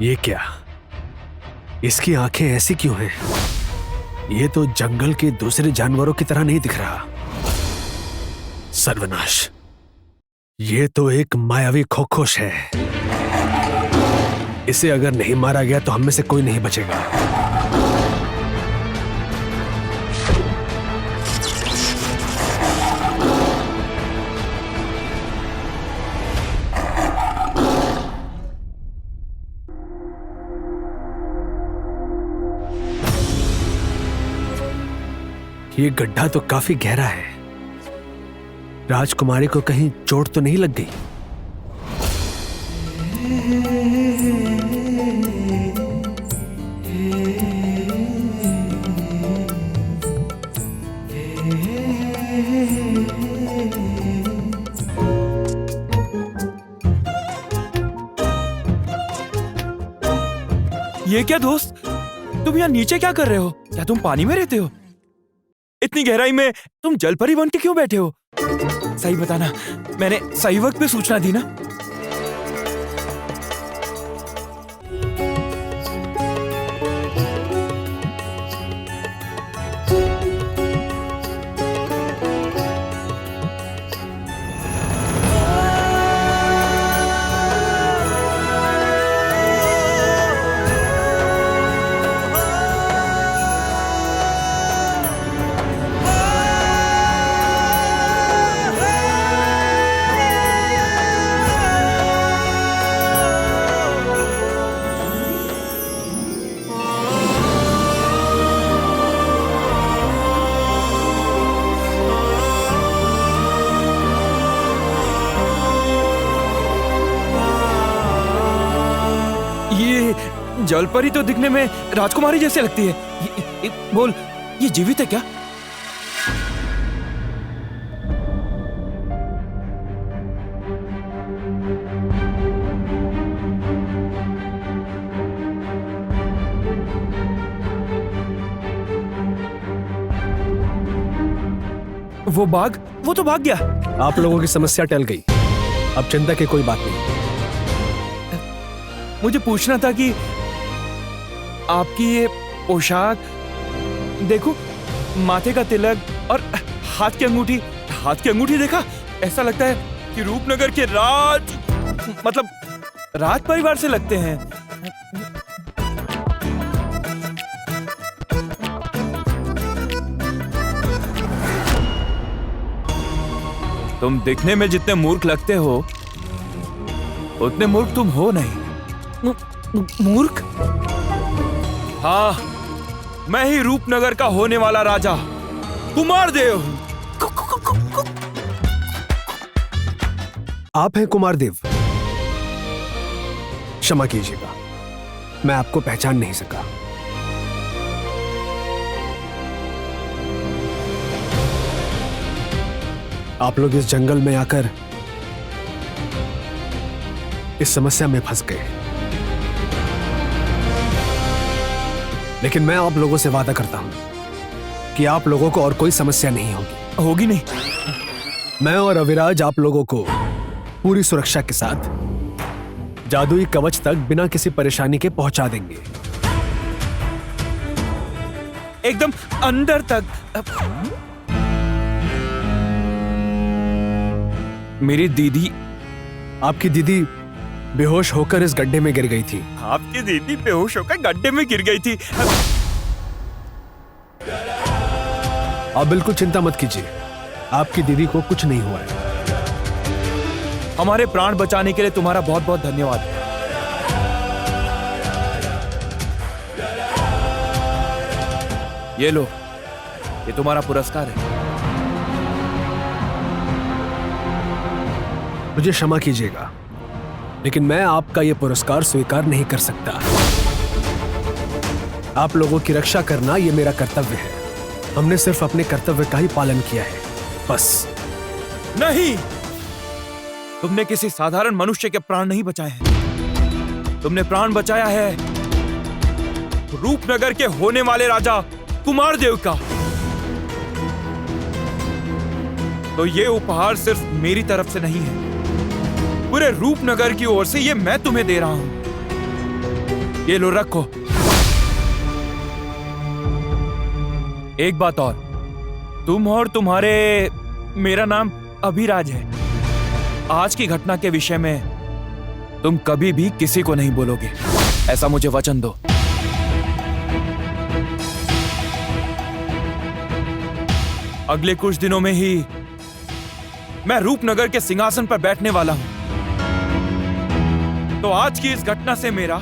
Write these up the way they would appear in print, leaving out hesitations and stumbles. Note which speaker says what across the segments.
Speaker 1: ये क्या? इसकी आंखें ऐसी क्यों हैं? ये तो जंगल के दूसरे जानवरों की तरह नहीं दिख रहा। सर्वनाश! ये तो एक मायावी खरगोश है। इसे अगर नहीं मारा गया तो हम में से कोई नहीं बचेगा। ये गड्ढा तो काफी गहरा है। राजकुमारी को कहीं चोट तो नहीं लग गई?
Speaker 2: ये क्या दोस्त, तुम यहाँ नीचे क्या कर रहे हो? क्या तुम पानी में रहते हो? इतनी गहराई में तुम जल परी बन के क्यों बैठे हो? सही बताना, मैंने सही वक्त पे सूचना दी ना? जलपरी तो दिखने में राजकुमारी जैसे लगती है। बोल, ये जीवित है क्या? वो बाघ, वो तो भाग गया।
Speaker 1: आप लोगों की समस्या टल गई, अब चिंता की कोई बात नहीं।
Speaker 2: मुझे पूछना था कि आपकी ये पोशाक, देखो माथे का तिलक और हाथ की अंगूठी देखा? ऐसा लगता है कि रूपनगर के राज परिवार से लगते हैं। तुम दिखने में जितने मूर्ख लगते हो उतने मूर्ख तुम हो नहीं।
Speaker 1: मूर्ख?
Speaker 2: हाँ, मैं ही रूपनगर का होने वाला राजा कुमारदेव।
Speaker 1: आप हैं कुमारदेव? क्षमा कीजिएगा, मैं आपको पहचान नहीं सका। आप लोग इस जंगल में आकर इस समस्या में फंस गए, लेकिन मैं आप लोगों से वादा करता हूं कि आप लोगों को और कोई समस्या नहीं होगी।
Speaker 2: नहीं।
Speaker 1: मैं और अविराज आप लोगों को पूरी सुरक्षा के साथ जादुई कवच तक बिना किसी परेशानी के पहुंचा देंगे।
Speaker 2: एकदम अंदर तक? मेरी दीदी,
Speaker 1: आपकी दीदी बेहोश होकर इस गड्ढे में गिर गई थी।
Speaker 2: आपकी दीदी बेहोश होकर गड्ढे में गिर गई थी?
Speaker 1: आप बिल्कुल चिंता मत कीजिए, आपकी दीदी को कुछ नहीं हुआ है।
Speaker 2: हमारे प्राण बचाने के लिए तुम्हारा बहुत बहुत धन्यवाद। ये लो, ये तुम्हारा पुरस्कार है।
Speaker 1: मुझे क्षमा कीजिएगा, लेकिन मैं आपका यह पुरस्कार स्वीकार नहीं कर सकता। आप लोगों की रक्षा करना यह मेरा कर्तव्य है। हमने सिर्फ अपने कर्तव्य का ही पालन किया है, बस।
Speaker 2: नहीं, तुमने किसी साधारण मनुष्य के प्राण नहीं बचाए हैं। तुमने प्राण बचाया है रूपनगर के होने वाले राजा कुमारदेव का। तो ये उपहार सिर्फ मेरी तरफ से नहीं है, पूरे रूपनगर की ओर से ये मैं तुम्हें दे रहा हूं। ये लो रखो। एक बात और, तुम और तुम्हारे, मेरा नाम अभिराज है। आज की घटना के विषय में तुम कभी भी किसी को नहीं बोलोगे, ऐसा मुझे वचन दो। अगले कुछ दिनों में ही मैं रूपनगर के सिंहासन पर बैठने वाला हूं, तो आज की इस घटना से मेरा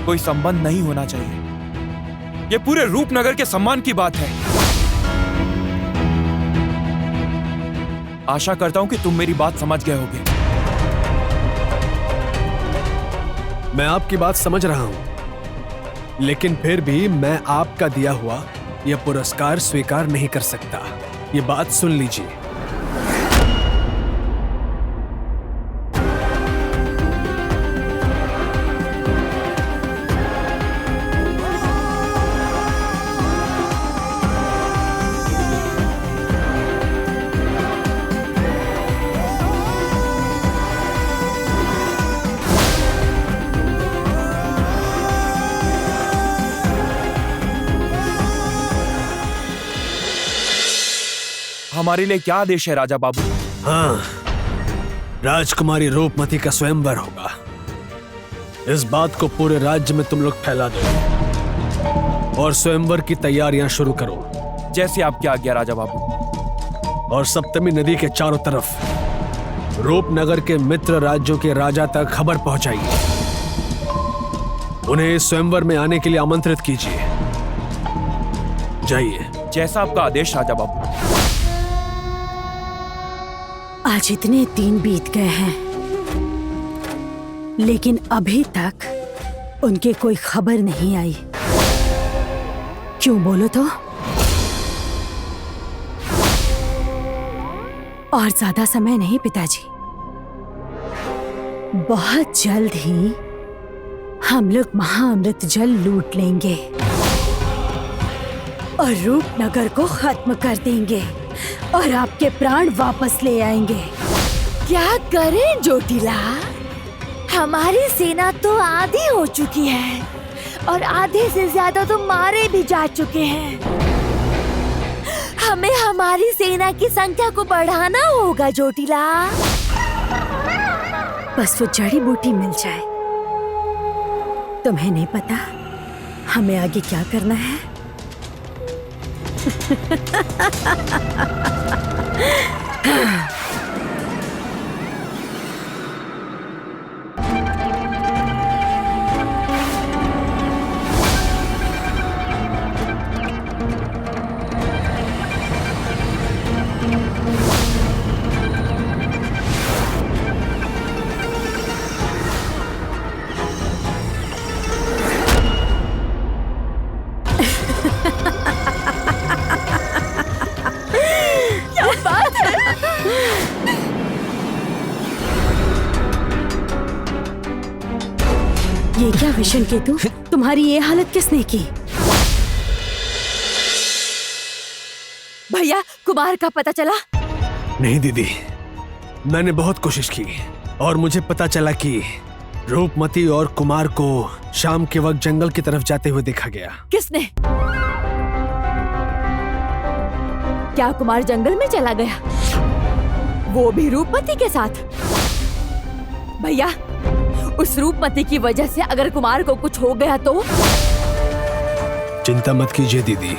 Speaker 2: कोई संबंध नहीं होना चाहिए। ये पूरे रूपनगर के सम्मान की बात है। आशा करता हूं कि तुम मेरी बात समझ गए होगे।
Speaker 1: मैं आपकी बात समझ रहा हूं, लेकिन फिर भी मैं आपका दिया हुआ यह पुरस्कार स्वीकार नहीं कर सकता। ये बात सुन लीजिए।
Speaker 2: हमारे लिए क्या आदेश है राजा बाबू?
Speaker 1: हाँ, राजकुमारी रूपमती का स्वयंवर होगा। इस बात को पूरे राज्य में तुम लोग फैला दो और स्वयंवर की तैयारियां शुरू करो।
Speaker 2: जैसे आपकी आज्ञा राजा बाबू।
Speaker 1: और सप्तमी नदी के चारों तरफ रूपनगर के मित्र राज्यों के राजा तक खबर पहुंचाइए। उन्हें इस स्वयंवर में आने के लिए आमंत्रित कीजिए। जाइए।
Speaker 2: जैसा आपका आदेश राजा बाबू।
Speaker 3: आज इतने दिन बीत गए हैं, लेकिन अभी तक उनके कोई खबर नहीं आई। क्यों बोलो तो? और ज्यादा समय नहीं पिताजी, बहुत जल्द ही हम लोग महाअमृत जल लूट लेंगे और रूपनगर को खत्म कर देंगे और आपके प्राण वापस ले आएंगे।
Speaker 4: क्या करें जोटिला? हमारी सेना तो आधी हो चुकी है और आधे से ज्यादा तो मारे भी जा चुके हैं। हमें हमारी सेना की संख्या को बढ़ाना होगा जोटिला।
Speaker 3: बस वो जड़ी बूटी मिल जाए। तुम्हें नहीं पता हमें आगे क्या करना है? ये क्या विशन केतु, तुम्हारी ये हालत किसने की?
Speaker 4: भैया, कुमार का पता चला?
Speaker 1: नहीं दीदी, मैंने बहुत कोशिश की और मुझे पता चला कि रूपमती और कुमार को शाम के वक्त जंगल की तरफ जाते हुए देखा गया।
Speaker 4: किसने? क्या कुमार जंगल में चला गया? वो भी रूपमती के साथ? भैया, उस रूपमती की वजह से अगर कुमार को कुछ हो गया तो?
Speaker 1: चिंता मत कीजिए दीदी,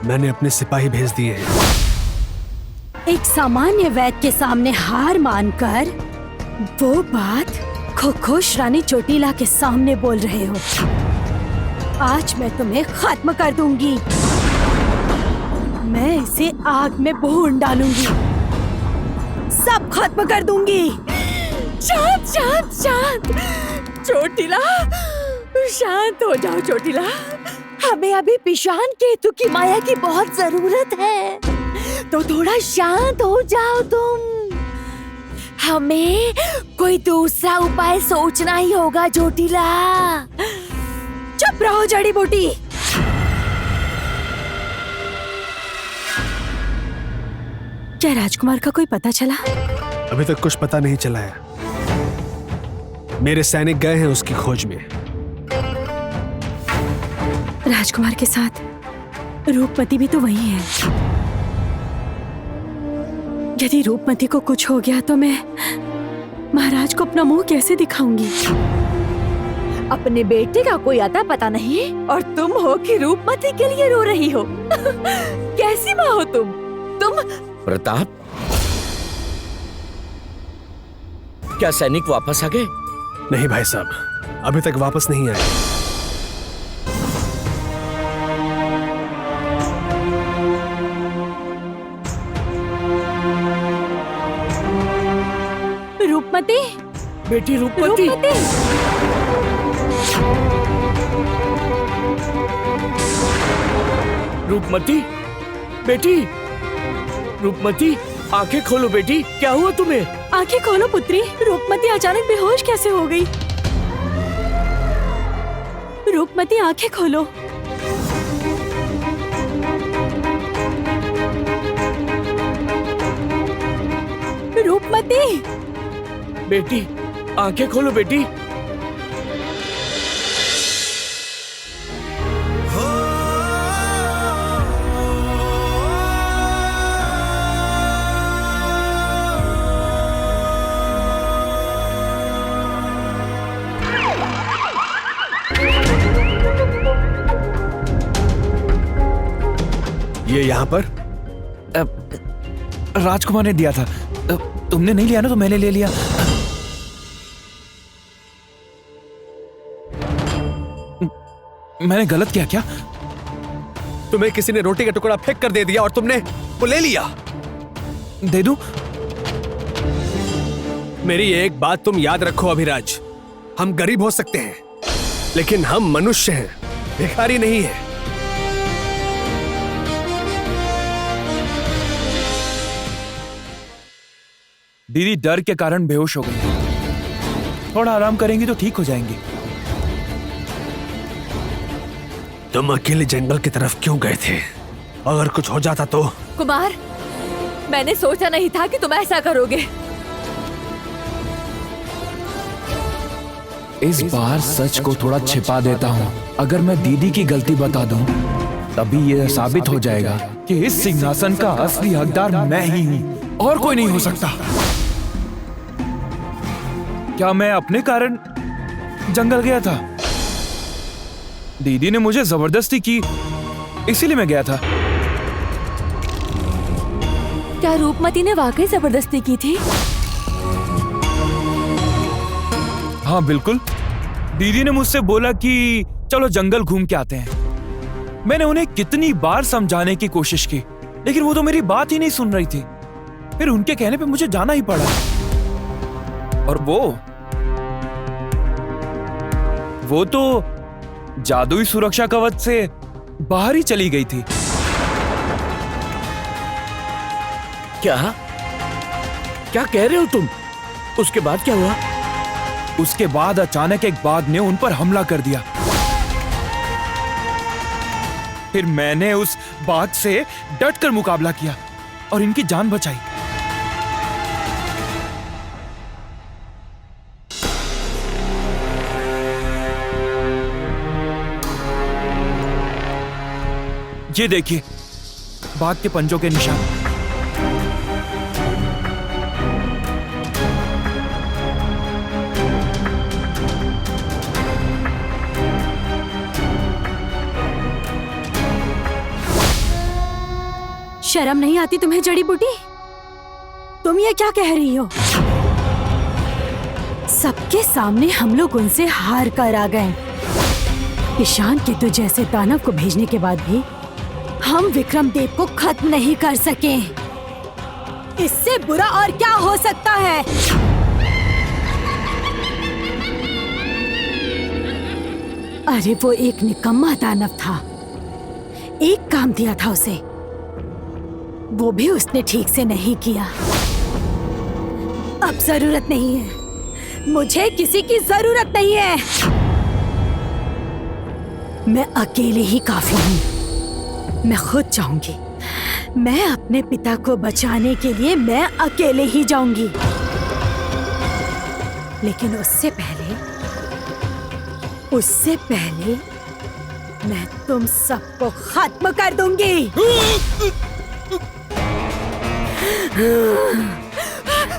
Speaker 1: मैंने अपने सिपाही भेज दिए हैं।
Speaker 3: एक सामान्य वैद्य के सामने हार मानकर वो बात खुश रानी चोटिला के सामने बोल रहे हो। आज मैं तुम्हें खत्म कर दूंगी। मैं इसे आग में भून डालूंगी, सब खत्म कर दूंगी।
Speaker 4: शांत शांत शांत चोटिला, शांत हो जाओ चोटिला। हमें अभी पिशान केतु की माया की बहुत जरूरत है, तो थोड़ा शांत हो जाओ तुम। हमें कोई दूसरा उपाय सोचना ही होगा चोटिला।
Speaker 3: चुप रहो जड़ी बूटी। क्या राजकुमार का कोई पता चला?
Speaker 1: अभी तक कुछ पता नहीं चला है। मेरे सैनिक गए हैं उसकी खोज में।
Speaker 3: राजकुमार के साथ रूपमती भी तो वही है। यदि रूपमती को कुछ हो गया तो मैं महाराज को अपना मुंह कैसे दिखाऊंगी?
Speaker 4: अपने बेटे का कोई आता पता नहीं और तुम हो कि रूपमती के लिए रो रही हो। कैसी माँ हो तुम?
Speaker 5: प्रताप, क्या सैनिक वापस आ गए?
Speaker 1: नहीं भाई साहब, अभी तक वापस नहीं आए।
Speaker 3: रूपमती,
Speaker 5: बेटी रूपमती, रूपमती, बेटी रूपमती, आंखें खोलो बेटी, क्या हुआ तुम्हें?
Speaker 3: आंखें खोलो पुत्री। रूपमती अचानक बेहोश कैसे हो गई? रूपमती आंखें खोलो। रूपमती,
Speaker 5: बेटी आंखें खोलो बेटी।
Speaker 1: ये यहाँ पर?
Speaker 2: राजकुमार ने दिया था। तुमने नहीं लिया ना, तो मैंने ले लिया। मैंने गलत किया क्या?
Speaker 1: तुम्हें किसी ने रोटी का टुकड़ा फेंक कर दे दिया और तुमने वो ले लिया।
Speaker 2: दे दूं?
Speaker 1: मेरी एक बात तुम याद रखो अभिराज, हम गरीब हो सकते हैं लेकिन हम मनुष्य हैं, भिखारी नहीं है।
Speaker 2: दीदी डर के कारण बेहोश हो गई। थोड़ा आराम करेंगी तो ठीक हो जाएंगी।
Speaker 1: तुम अकेले जंगल की तरफ क्यों गए थे? अगर कुछ हो जाता तो?
Speaker 4: कुमार, मैंने सोचा नहीं था कि तुम ऐसा करोगे।
Speaker 2: इस बार सच को थोड़ा छिपा देता हूँ। अगर मैं दीदी की गलती बता दूं, तभी यह साबित हो जाएगा कि इस सिंहासन का असली हकदार मैं ही हूँ और कोई नहीं हो सकता। क्या मैं अपने कारण जंगल गया था? दीदी ने मुझे जबरदस्ती की, इसीलिए मैं गया था।
Speaker 4: क्या रूपमती ने वाकई जबरदस्ती की थी?
Speaker 2: हाँ बिल्कुल। दीदी ने मुझसे बोला कि चलो जंगल घूम के आते हैं। मैंने उन्हें कितनी बार समझाने की कोशिश की, लेकिन वो तो मेरी बात ही नहीं सुन रही थी। फिर उनके कहने पे मुझे जाना ही पड़ा। और वो तो जादुई सुरक्षा कवच से बाहर ही चली गई थी।
Speaker 5: क्या कह रहे हो तुम? उसके बाद क्या हुआ?
Speaker 2: उसके बाद अचानक एक बाघ ने उन पर हमला कर दिया। फिर मैंने उस बाघ से डटकर मुकाबला किया और इनकी जान बचाई। ये देखिए, बाघ के पंजों के निशान।
Speaker 3: शर्म नहीं आती तुम्हें जड़ी बूटी? तुम ये क्या कह रही हो? सबके सामने हम लोग उनसे हार कर आ गए। ईशान केतु जैसे दानव को भेजने के बाद भी हम विक्रम देव को खत्म नहीं कर सके। इससे बुरा और क्या हो सकता है? अरे वो एक निकम्मा दानव था। एक काम दिया था उसे, वो भी उसने ठीक से नहीं किया। अब जरूरत नहीं है, मुझे किसी की जरूरत नहीं है। मैं अकेले ही काफी हूँ। मैं खुद जाऊंगी। मैं अपने पिता को बचाने के लिए मैं अकेले ही जाऊंगी। लेकिन उससे पहले मैं तुम सबको खत्म कर दूंगी।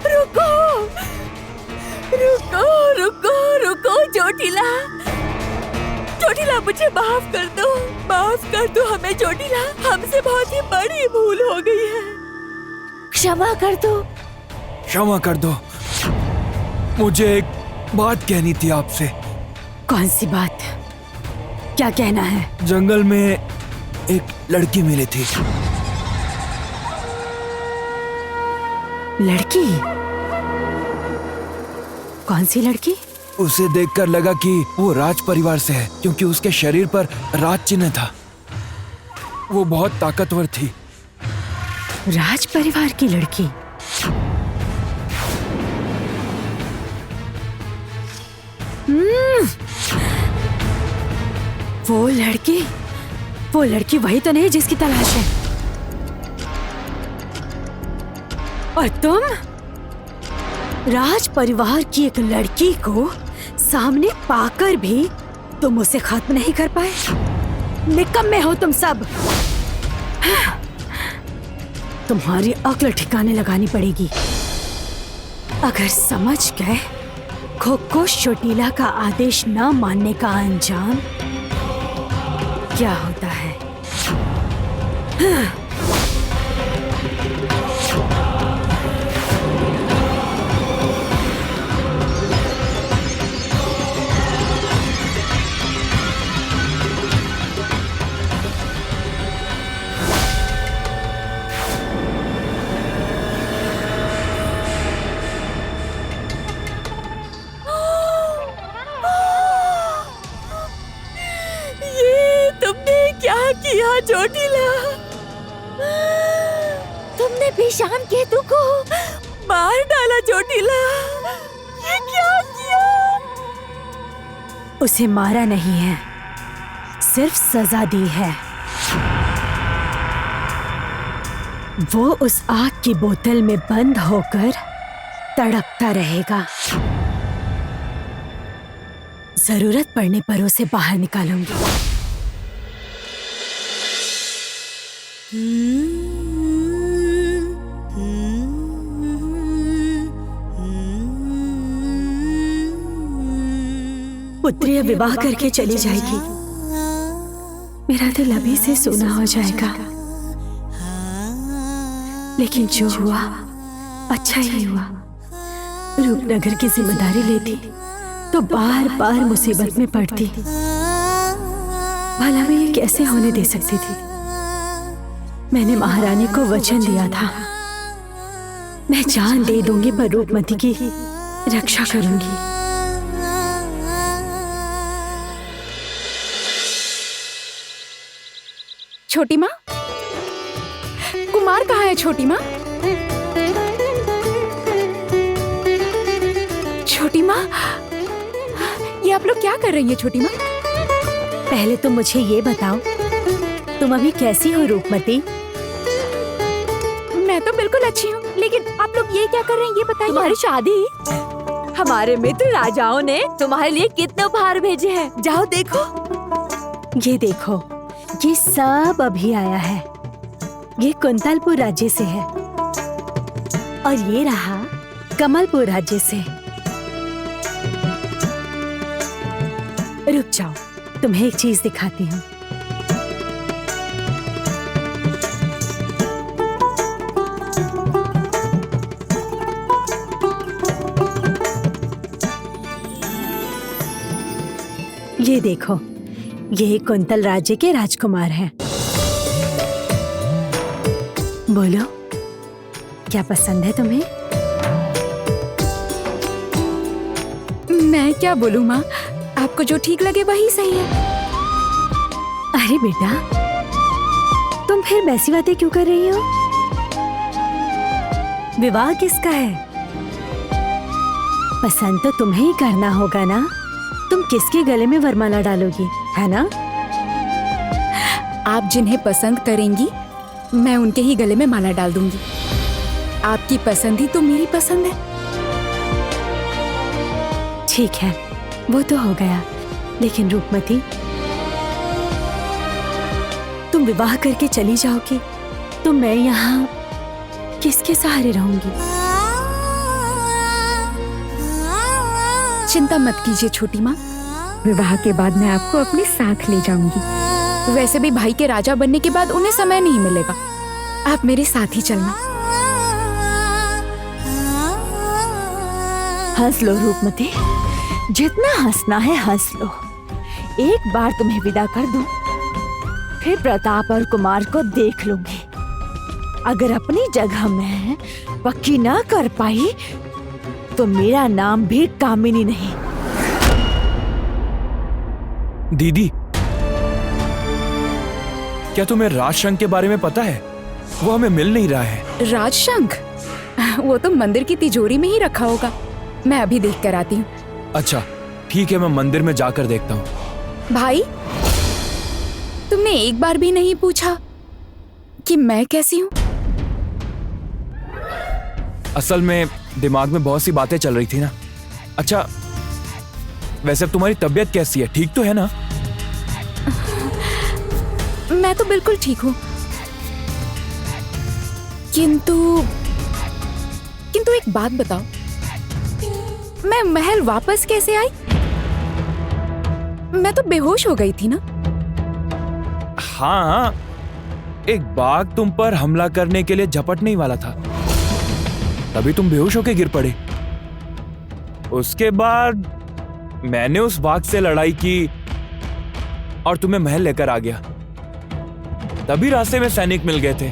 Speaker 4: रुको रुको रुको रुको चोटिला, चोटिला मुझे माफ कर दो हमें चोटिला, हमसे बहुत ही बड़ी भूल हो गई है, क्षमा कर दो।
Speaker 2: क्षमा कर दो। मुझे एक बात कहनी थी आपसे।
Speaker 3: कौन सी बात? क्या कहना है?
Speaker 2: जंगल में एक लड़की मिली थी।
Speaker 3: लड़की? कौन सी लड़की?
Speaker 2: उसे देखकर लगा कि वो राज परिवार से है, क्योंकि उसके शरीर पर राज चिन्ह था। वो बहुत ताकतवर थी।
Speaker 3: राज परिवार की लड़की? वो लड़की वही तो नहीं जिसकी तलाश है। और तुम राज परिवार की एक लड़की को सामने पाकर भी तुम उसे खत्म नहीं कर पाए। निकम्मे हो तुम सब। तुम्हारी अक्ल ठिकाने लगानी पड़ेगी। अगर समझ गए खो-खोश चोटिला का आदेश न मानने का अंजाम क्या होता है।
Speaker 4: किया चोटिला, तुमने पेशान केतु को मार डाला चोटिला, ये क्या किया?
Speaker 3: उसे मारा नहीं है, सिर्फ सजा दी है। वो उस आग की बोतल में बंद होकर तड़पता रहेगा। जरूरत पड़ने पर उसे बाहर निकालूंगी। पुत्री विवाह करके चली जाएगी, मेरा दिल अभी से सूना हो जाएगा। लेकिन जो हुआ अच्छा ही हुआ। रूपनगर की जिम्मेदारी लेती तो बार बार मुसीबत में पड़ती। भला मैं ये कैसे होने दे सकती थी? मैंने महारानी को वचन दिया था, मैं जान दे दूंगी पर रूपमती की रक्षा करूंगी।
Speaker 6: छोटी माँ, कुमार कहाँ है? छोटी माँ, छोटी माँ, ये आप लोग क्या कर रही हैं? छोटी माँ,
Speaker 3: पहले तुम मुझे ये बताओ, तुम अभी कैसी हो रूपमती?
Speaker 6: मैं तो बिल्कुल अच्छी हूँ, लेकिन आप लोग ये क्या कर रहे हैं ये बताइए।
Speaker 4: तुम्हारी शादी, हमारे मित्र राजाओं ने तुम्हारे लिए कितने उपहार भेजे हैं, जाओ देखो।
Speaker 3: ये देखो, ये सब अभी आया है। ये कुंतलपुर राज्य से है और ये रहा कमलपुर राज्य से। रुक जाओ, तुम्हें एक चीज दिखाती हूँ। ये देखो, ये कुंतल राज्य के राजकुमार हैं। बोलो, क्या पसंद है तुम्हें?
Speaker 6: मैं क्या बोलूँ माँ, आपको जो ठीक लगे वही सही है।
Speaker 3: अरे बेटा, तुम फिर वैसी बातें क्यों कर रही हो? विवाह किसका है? पसंद तो तुम्हें ही करना होगा ना। तुम किसके गले में वरमाला डालोगी, है ना?
Speaker 6: आप जिन्हें पसंद करेंगी मैं उनके ही गले में माला डाल दूंगी। आपकी पसंद ही तो मेरी पसंद है।
Speaker 3: ठीक है, वो तो हो गया, लेकिन रूपमती, तुम विवाह करके चली जाओगी तो मैं यहाँ किसके सहारे रहूंगी?
Speaker 6: चिंता मत कीजिए छोटी माँ, विवाह के बाद मैं आपको अपने साथ ले जाऊंगी। वैसे भी भाई के राजा बनने के बाद उन्हें समय नहीं मिलेगा, आप मेरे साथ ही चलना।
Speaker 4: हंस लो रूपमती, जितना हंसना है हंस लो। एक बार तुम्हें विदा कर दूं, फिर प्रताप और कुमार को देख लूंगी। अगर अपनी जगह मैं पक्की ना कर पाई तो मेरा नाम भी कामिनी नहीं।
Speaker 2: दीदी, क्या तुम्हें राजशंख के बारे में पता है? वो हमें मिल नहीं रहा है।
Speaker 6: राजशंख? वो तो मंदिर की तिजोरी में ही रखा होगा, मैं अभी देख कर आती हूँ।
Speaker 2: अच्छा ठीक है, मैं मंदिर में जाकर देखता हूँ।
Speaker 6: भाई, तुमने एक बार भी नहीं पूछा कि मैं कैसी हूँ?
Speaker 2: असल में दिमाग में बहुत सी बातें चल रही थी ना। अच्छा, वैसे अब तुम्हारी तबीयत कैसी है? ठीक तो है ना?
Speaker 6: मैं तो बिल्कुल ठीक हूँ, किंतु एक बात बताओ, मैं महल वापस कैसे आई? मैं तो बेहोश हो गई थी ना।
Speaker 2: हाँ, एक बाघ तुम पर हमला करने के लिए झपटने ही वाला था, तभी तुम बेहोश होकर गिर पड़े। उसके बाद मैंने उस बाघ से लड़ाई की और तुम्हें महल लेकर आ गया। तभी रास्ते में सैनिक मिल गए थे।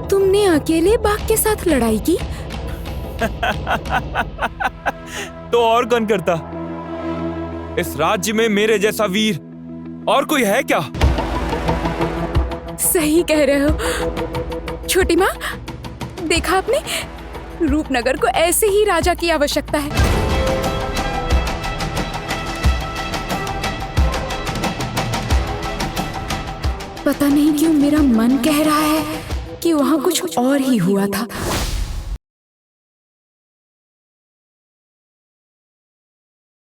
Speaker 6: तुमने अकेले बाघ के साथ लड़ाई की?
Speaker 2: तो और कौन करता? इस राज्य में मेरे जैसा वीर और कोई है क्या?
Speaker 6: सही कह रहे हो छोटी माँ, देखा आपने, रूपनगर को ऐसे ही राजा की आवश्यकता है। पता नहीं क्यों मेरा मन कह रहा है कि वहाँ कुछ और ही हुआ था।